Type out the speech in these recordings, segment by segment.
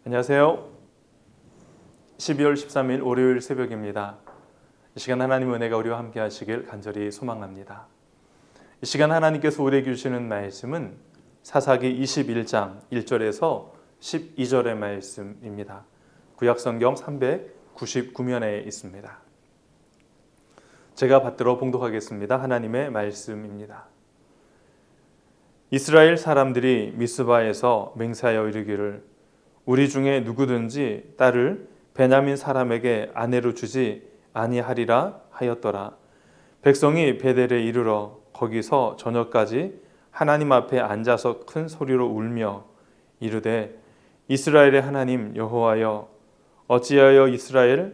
안녕하세요. 12월 13일 월요일 새벽입니다. 이 시간 하나님의 은혜가 우리와 함께 하시길 간절히 소망합니다. 이 시간 하나님께서 우리에게 주시는 말씀은 사사기 21장 1절에서 12절의 말씀입니다. 구약성경 399면에 있습니다. 제가 받들어 봉독하겠습니다. 하나님의 말씀입니다. 이스라엘 사람들이 미스바에서 맹세하여 이르기를 우리 중에 누구든지 딸을 베냐민 사람에게 아내로 주지 아니하리라 하였더라. 백성이 베델에 이르러 거기서 저녁까지 하나님 앞에 앉아서 큰 소리로 울며 이르되 이스라엘의 하나님 여호와여 어찌하여 이스라엘에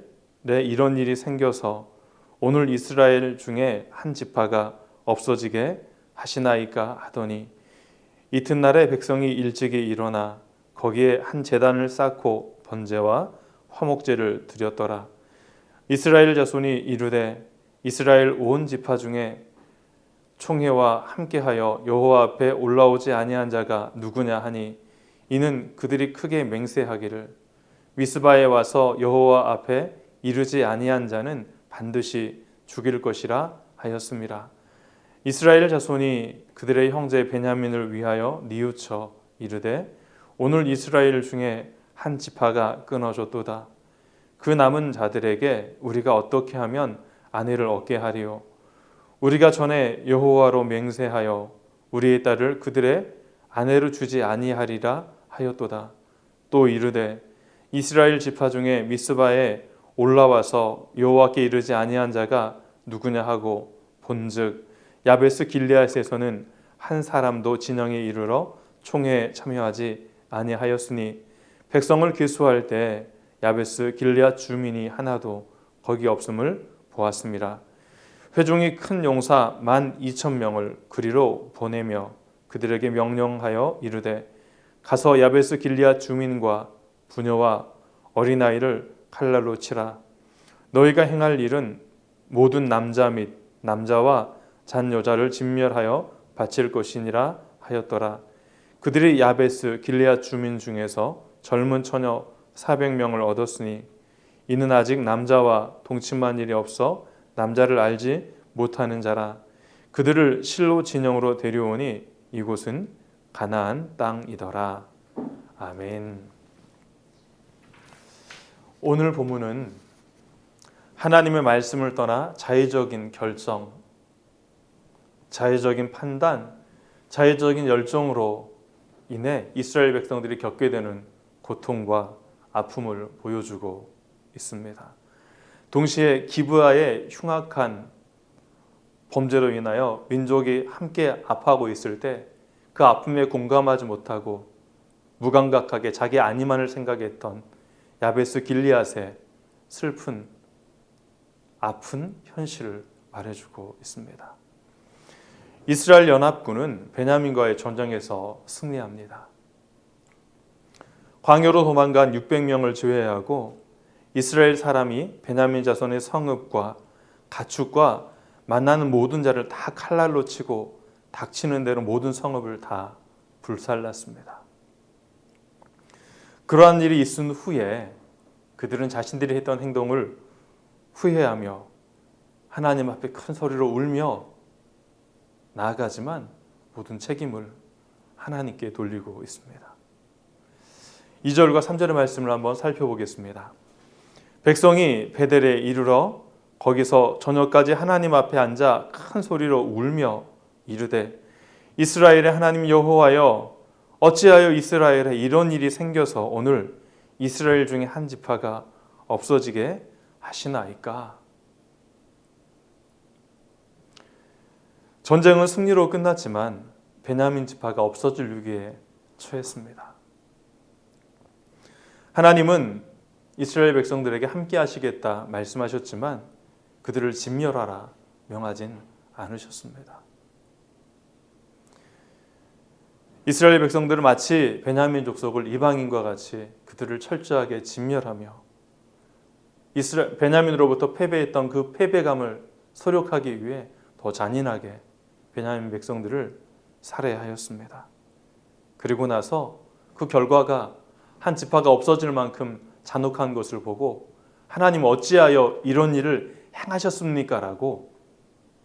이런 일이 생겨서 오늘 이스라엘 중에 한 지파가 없어지게 하시나이까 하더니 이튿날에 백성이 일찍이 일어나 거기에 한 제단을 쌓고 번제와 화목제를 드렸더라. 이스라엘 자손이 이르되 이스라엘 온 지파 중에 총회와 함께하여 여호와 앞에 올라오지 아니한 자가 누구냐 하니 이는 그들이 크게 맹세하기를 미스바에 와서 여호와 앞에 이르지 아니한 자는 반드시 죽일 것이라 하였습니다. 이스라엘 자손이 그들의 형제 베냐민을 위하여 뉘우쳐 이르되 오늘 이스라엘 중에 한 지파가 끊어졌도다. 그 남은 자들에게 우리가 어떻게 하면 아내를 얻게 하리요? 우리가 전에 여호와로 맹세하여 우리의 딸을 그들의 아내로 주지 아니하리라 하였도다. 또 이르되 이스라엘 지파 중에 미스바에 올라와서 여호와께 이르지 아니한 자가 누구냐 하고 본즉 야베스 길르앗에서는 한 사람도 진영에 이르러 총회에 참여하지 아니하였으니 백성을 기수할 때 야베스 길르앗 주민이 하나도 거기 없음을 보았습니다. 회중이 큰 용사 12,000명을 그리로 보내며 그들에게 명령하여 이르되 가서 야베스 길르앗 주민과 부녀와 어린아이를 칼날로 치라. 너희가 행할 일은 모든 남자 및 남자와 잔 여자를 진멸하여 바칠 것이니라 하였더라. 그들이 야베스 길르앗 주민 중에서 젊은 처녀 400명을 얻었으니 이는 아직 남자와 동침한 일이 없어 남자를 알지 못하는 자라. 그들을 실로 진영으로 데려오니 이곳은 가나안 땅이더라. 아멘. 오늘 본문은 하나님의 말씀을 떠나 자의적인 결정, 자의적인 판단, 자의적인 열정으로 인해 이스라엘 백성들이 겪게 되는 고통과 아픔을 보여주고 있습니다. 동시에 기브아의 흉악한 범죄로 인하여 민족이 함께 아파하고 있을 때 그 아픔에 공감하지 못하고 무감각하게 자기 안위만을 생각했던 야베스 길르앗의 슬픈 아픈 현실을 말해주고 있습니다. 이스라엘 연합군은 베냐민과의 전쟁에서 승리합니다. 광야로 도망간 600명을 제외하고 이스라엘 사람이 베냐민 자손의 성읍과 가축과 만나는 모든 자를 다 칼날로 치고 닥치는 대로 모든 성읍을 다 불살랐습니다. 그러한 일이 있은 후에 그들은 자신들이 했던 행동을 후회하며 하나님 앞에 큰 소리로 울며 나아가지만 모든 책임을 하나님께 돌리고 있습니다. 2절과 3절의 말씀을 한번 살펴보겠습니다. 백성이 베델에 이르러 거기서 저녁까지 하나님 앞에 앉아 큰 소리로 울며 이르되 이스라엘의 하나님 여호와여 어찌하여 이스라엘에 이런 일이 생겨서 오늘 이스라엘 중에 한 지파가 없어지게 하시나이까? 전쟁은 승리로 끝났지만 베냐민 지파가 없어질 위기에 처했습니다. 하나님은 이스라엘 백성들에게 함께 하시겠다 말씀하셨지만 그들을 진멸하라 명하진 않으셨습니다. 이스라엘 백성들은 마치 베냐민 족속을 이방인과 같이 그들을 철저하게 진멸하며 베냐민으로부터 패배했던 그 패배감을 소력하기 위해 더 잔인하게 베냐민 백성들을 살해하였습니다. 그리고 나서 그 결과가 한 지파가 없어질 만큼 잔혹한 것을 보고 하나님 어찌하여 이런 일을 행하셨습니까? 라고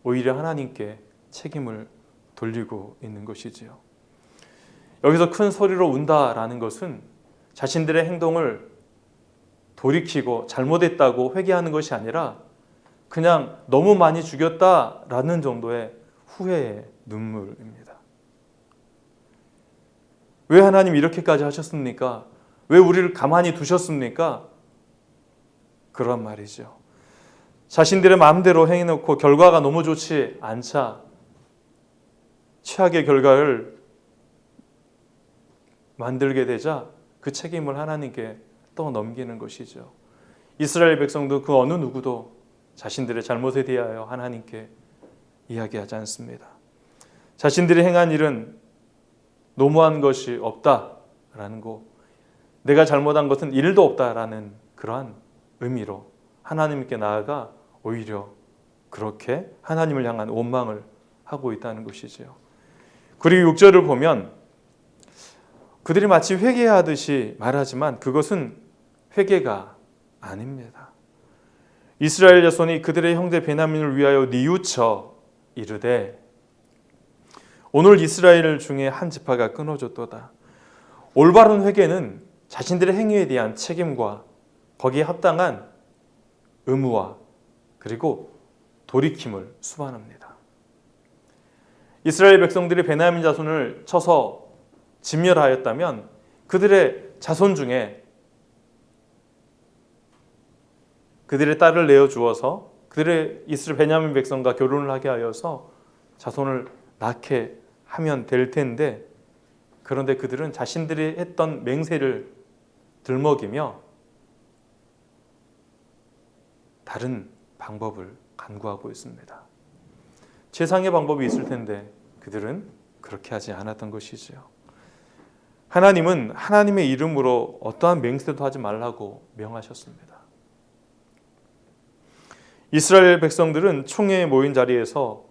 오히려 하나님께 책임을 돌리고 있는 것이지요. 여기서 큰 소리로 운다라는 것은 자신들의 행동을 돌이키고 잘못했다고 회개하는 것이 아니라 그냥 너무 많이 죽였다라는 정도의 후회의 눈물입니다. 왜 하나님 이렇게까지 하셨습니까? 왜 우리를 가만히 두셨습니까? 그런 말이죠. 자신들의 마음대로 행해놓고 결과가 너무 좋지 않자 최악의 결과를 만들게 되자 그 책임을 하나님께 떠넘기는 것이죠. 이스라엘 백성도 그 어느 누구도 자신들의 잘못에 대하여 하나님께 이야기하지 않습니다. 자신들이 행한 일은 노무한 것이 없다라는 거, 내가 잘못한 것은 일도 없다라는 그러한 의미로 하나님께 나아가 오히려 그렇게 하나님을 향한 원망을 하고 있다는 것이지요. 그리고 6절을 보면 그들이 마치 회개하듯이 말하지만 그것은 회개가 아닙니다. 이스라엘 자손이 그들의 형제 베냐민을 위하여 뉘우쳐 이르되 오늘 이스라엘 중에 한 지파가 끊어졌도다. 올바른 회개는 자신들의 행위에 대한 책임과 거기에 합당한 의무와 그리고 돌이킴을 수반합니다. 이스라엘 백성들이 베냐민 자손을 쳐서 진멸하였다면 그들의 자손 중에 그들의 딸을 내어주어서 그들의 이스라엘 베냐민 백성과 결혼을 하게 하여서 자손을 낳게 하면 될 텐데 그런데 그들은 자신들이 했던 맹세를 들먹이며 다른 방법을 간구하고 있습니다. 최상의 방법이 있을 텐데 그들은 그렇게 하지 않았던 것이지요. 하나님은 하나님의 이름으로 어떠한 맹세도 하지 말라고 명하셨습니다. 이스라엘 백성들은 총회에 모인 자리에서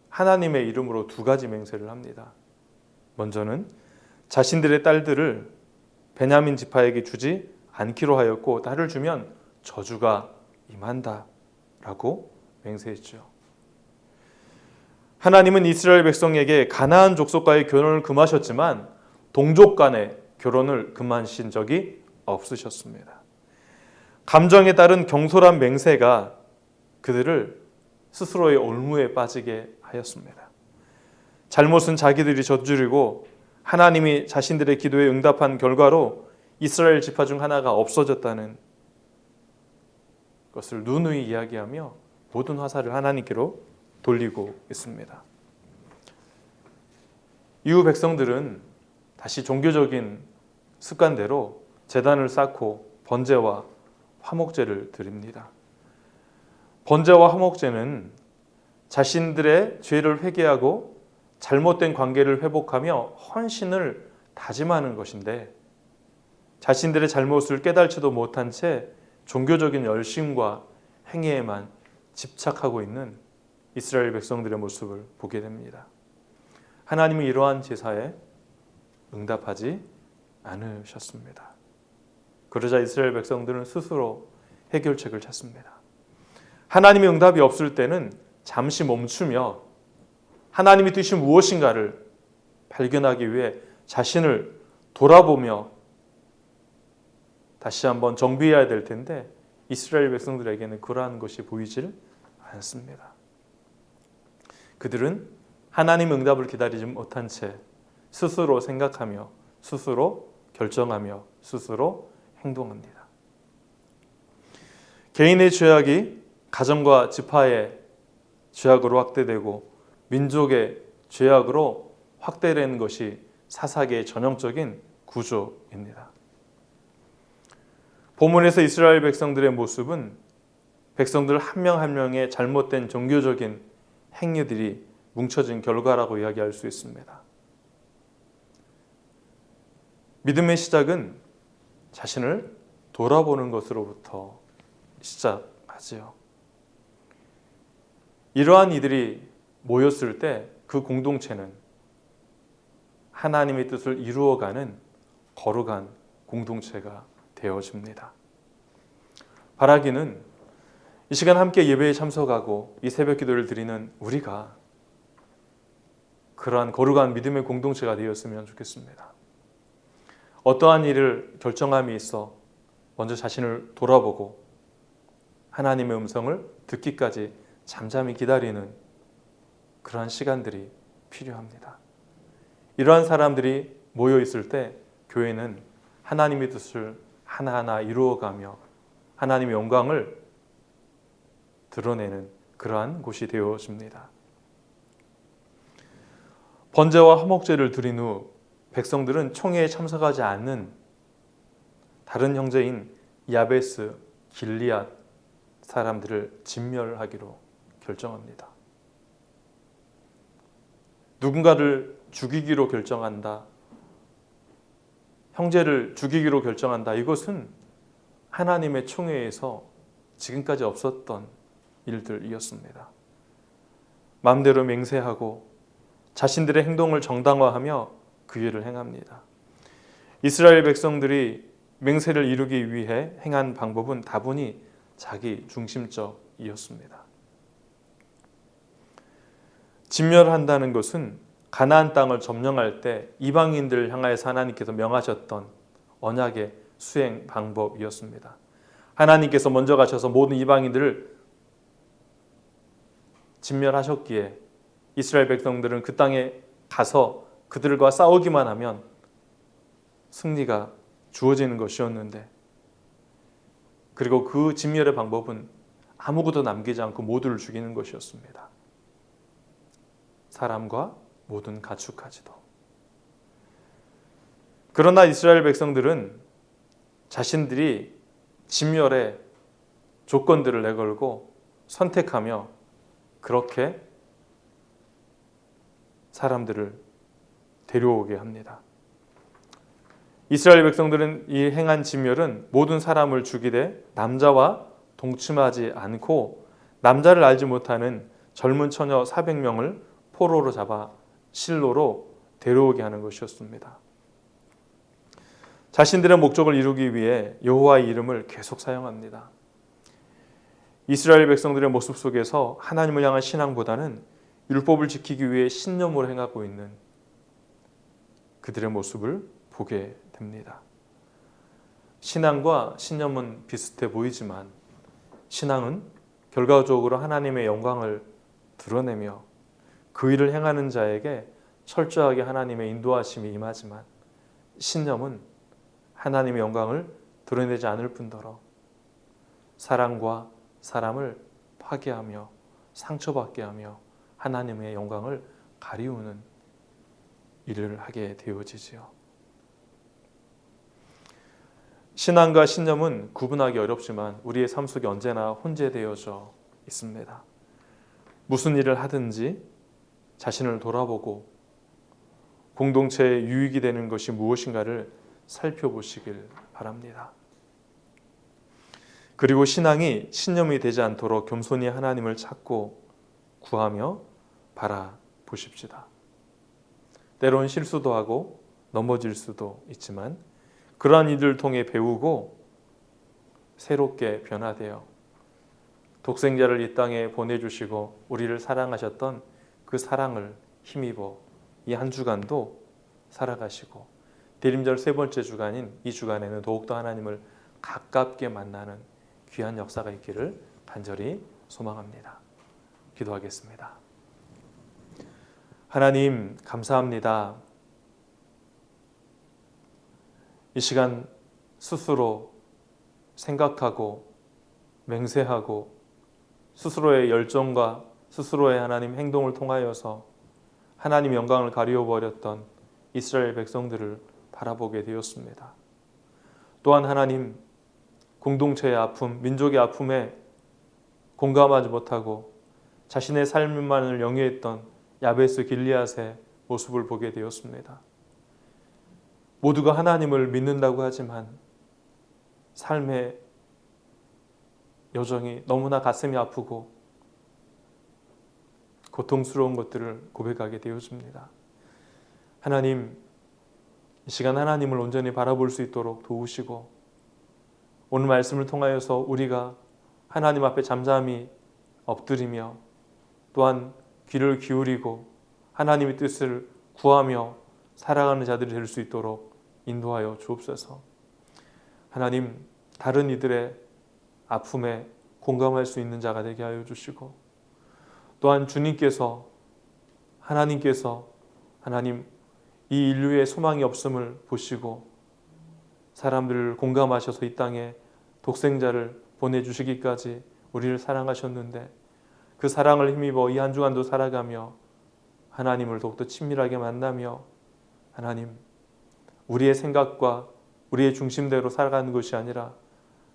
하나님의 이름으로 두 가지 맹세를 합니다. 먼저는 자신들의 딸들을 베냐민 지파에게 주지 않기로 하였고 딸을 주면 저주가 임한다 라고 맹세했죠. 하나님은 이스라엘 백성에게 가나안 족속과의 결혼을 금하셨지만 동족 간의 결혼을 금하신 적이 없으셨습니다. 감정에 따른 경솔한 맹세가 그들을 스스로의 올무에 빠지게 하였습니다. 잘못은 자기들이 저지르고 하나님이 자신들의 기도에 응답한 결과로 이스라엘 지파 중 하나가 없어졌다는 것을 누누이 이야기하며 모든 화살을 하나님께로 돌리고 있습니다. 이후 백성들은 다시 종교적인 습관대로 제단을 쌓고 번제와 화목제를 드립니다. 번제와 화목제는 자신들의 죄를 회개하고 잘못된 관계를 회복하며 헌신을 다짐하는 것인데 자신들의 잘못을 깨달지도 못한 채 종교적인 열심과 행위에만 집착하고 있는 이스라엘 백성들의 모습을 보게 됩니다. 하나님은 이러한 제사에 응답하지 않으셨습니다. 그러자 이스라엘 백성들은 스스로 해결책을 찾습니다. 하나님의 응답이 없을 때는 잠시 멈추며 하나님이 뜻이 무엇인가를 발견하기 위해 자신을 돌아보며 다시 한번 정비해야 될 텐데 이스라엘 백성들에게는 그러한 것이 보이질 않습니다. 그들은 하나님의 응답을 기다리지 못한 채 스스로 생각하며 스스로 결정하며 스스로 행동합니다. 개인의 죄악이 가정과 지파의 죄악으로 확대되고 민족의 죄악으로 확대되는 것이 사사기의 전형적인 구조입니다. 본문에서 이스라엘 백성들의 모습은 백성들 한 명 한 명의 잘못된 종교적인 행위들이 뭉쳐진 결과라고 이야기할 수 있습니다. 믿음의 시작은 자신을 돌아보는 것으로부터 시작하지요. 이러한 이들이 모였을 때 그 공동체는 하나님의 뜻을 이루어가는 거룩한 공동체가 되어집니다. 바라기는 이 시간 함께 예배에 참석하고 이 새벽 기도를 드리는 우리가 그러한 거룩한 믿음의 공동체가 되었으면 좋겠습니다. 어떠한 일을 결정함이 있어 먼저 자신을 돌아보고 하나님의 음성을 듣기까지 잠잠히 기다리는 그러한 시간들이 필요합니다. 이러한 사람들이 모여 있을 때 교회는 하나님의 뜻을 하나하나 이루어가며 하나님의 영광을 드러내는 그러한 곳이 되어집니다. 번제와 화목제를 드린 후 백성들은 총회에 참석하지 않는 다른 형제인 야베스 길리앗 사람들을 진멸하기로 결정합니다. 누군가를 죽이기로 결정한다. 형제를 죽이기로 결정한다. 이것은 하나님의 총회에서 지금까지 없었던 일들이었습니다. 마음대로 맹세하고 자신들의 행동을 정당화하며 그 일을 행합니다. 이스라엘 백성들이 맹세를 이루기 위해 행한 방법은 다분히 자기 중심적이었습니다. 진멸한다는 것은 가나안 땅을 점령할 때 이방인들을 향하여서 하나님께서 명하셨던 언약의 수행 방법이었습니다. 하나님께서 먼저 가셔서 모든 이방인들을 진멸하셨기에 이스라엘 백성들은 그 땅에 가서 그들과 싸우기만 하면 승리가 주어지는 것이었는데, 그리고 그 진멸의 방법은 아무것도 남기지 않고 모두를 죽이는 것이었습니다. 사람과 모든 가축까지도. 그러나 이스라엘 백성들은 자신들이 진멸의 조건들을 내걸고 선택하며 그렇게 사람들을 데려오게 합니다. 이스라엘 백성들은 이 행한 진멸은 모든 사람을 죽이되 남자와 동침하지 않고 남자를 알지 못하는 젊은 처녀 400명을 포로로 잡아 실로로 데려오게 하는 것이었습니다. 자신들의 목적을 이루기 위해 여호와의 이름을 계속 사용합니다. 이스라엘 백성들의 모습 속에서 하나님을 향한 신앙보다는 율법을 지키기 위해 신념으로 행하고 있는 그들의 모습을 보게 됩니다. 신앙과 신념은 비슷해 보이지만 신앙은 결과적으로 하나님의 영광을 드러내며 그 일을 행하는 자에게 철저하게 하나님의 인도하심이 임하지만, 신념은 하나님의 영광을 드러내지 않을 뿐더러 사람과 사람을 파괴하며 상처받게 하며 하나님의 영광을 가리우는 일을 하게 되어지지요. 신앙과 신념은 구분하기 어렵지만 우리의 삶 속에 언제나 혼재되어져 있습니다. 무슨 일을 하든지 자신을 돌아보고 공동체에 유익이 되는 것이 무엇인가를 살펴보시길 바랍니다. 그리고 신앙이 신념이 되지 않도록 겸손히 하나님을 찾고 구하며 바라보십시다. 때론 실수도 하고 넘어질 수도 있지만 그러한 일을 통해 배우고 새롭게 변화되어 독생자를 이 땅에 보내주시고 우리를 사랑하셨던 그 사랑을 힘입어 이 한 주간도 살아가시고 대림절 세 번째 주간인 이 주간에는 더욱더 하나님을 가깝게 만나는 귀한 역사가 있기를 간절히 소망합니다. 기도하겠습니다. 하나님 감사합니다. 이 시간 스스로 생각하고 맹세하고 스스로의 열정과 스스로의 하나님 행동을 통하여서 하나님 영광을 가리워버렸던 이스라엘 백성들을 바라보게 되었습니다. 또한 하나님 공동체의 아픔, 민족의 아픔에 공감하지 못하고 자신의 삶만을 영위했던 야베스 길리앗의 모습을 보게 되었습니다. 모두가 하나님을 믿는다고 하지만 삶의 여정이 너무나 가슴이 아프고 고통스러운 것들을 고백하게 되어집니다. 하나님, 이 시간 하나님을 온전히 바라볼 수 있도록 도우시고, 오늘 말씀을 통하여서 우리가 하나님 앞에 잠잠히 엎드리며 또한 귀를 기울이고 하나님의 뜻을 구하며 살아가는 자들이 될 수 있도록 인도하여 주옵소서. 하나님, 다른 이들의 아픔에 공감할 수 있는 자가 되게 하여 주시고, 또한 하나님께서 하나님 이 인류의 소망이 없음을 보시고 사람들을 공감하셔서 이 땅에 독생자를 보내주시기까지 우리를 사랑하셨는데, 그 사랑을 힘입어 이 한 주간도 살아가며 하나님을 더욱더 친밀하게 만나며 하나님, 우리의 생각과 우리의 중심대로 살아가는 것이 아니라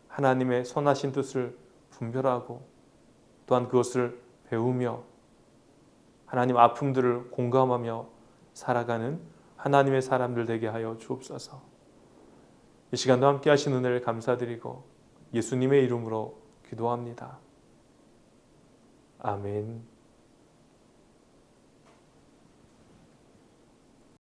하나님의 선하신 뜻을 분별하고 또한 그것을 배우며 하나님 아픔들을 공감하며 살아가는 하나님의 사람들 되게 하여 주옵소서. 이 시간도 함께 하신 은혜를 감사드리고 예수님의 이름으로 기도합니다. 아멘.